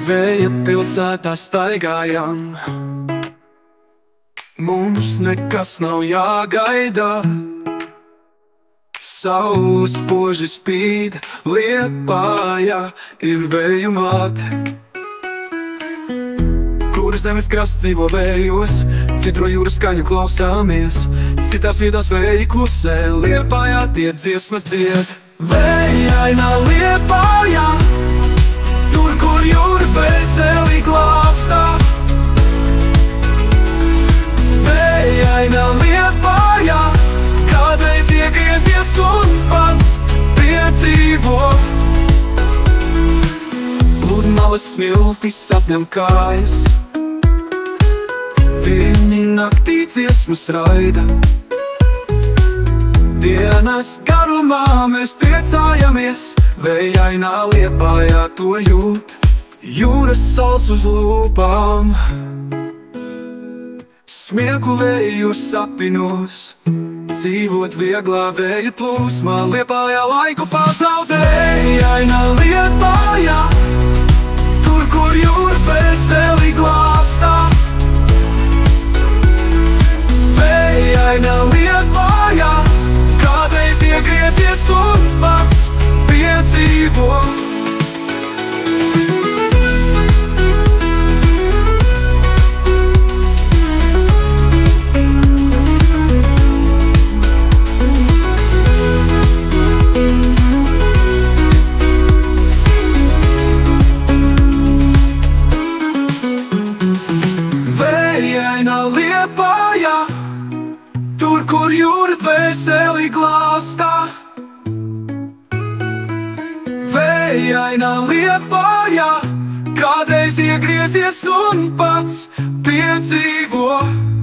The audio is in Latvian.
Vēja pilsētā staigājam, mums nekas nav jāgaida. Saules spoži spīd, Liepāja ir vēju māte. Kur zemes krasts dzīvo vējos, citro jūras skaņu klausāmies, citās vietās vēji klusē, Liepājā tie dziesmas dzied. Vējainā Liepājā, tur, kur jūra veseli glāstā. Vējainā Liepājā, kādreiz iegriezies un pats piedzīvo. Pludmales smiltis apņem kājas, viņi naktī dziesmas raida. Dienas garumā mēs priecājamies, vējainā Liepājā to jūt, jūras saules uz lūpām. Smieku vēju sapinos, dzīvot vieglā vēja plūsmā, Liepājā laiku pazaudē. Vējainā Liepājā, tur, kur jūra veseli glāstā. Vējainā Liepājā, kādreiz iegriezies un pats piedzīvo. Vējainā Liepājā, tur, kur jūra veseli glāstā. Vējainā Liepājā, kādreiz iegriezies un pats piedzīvo.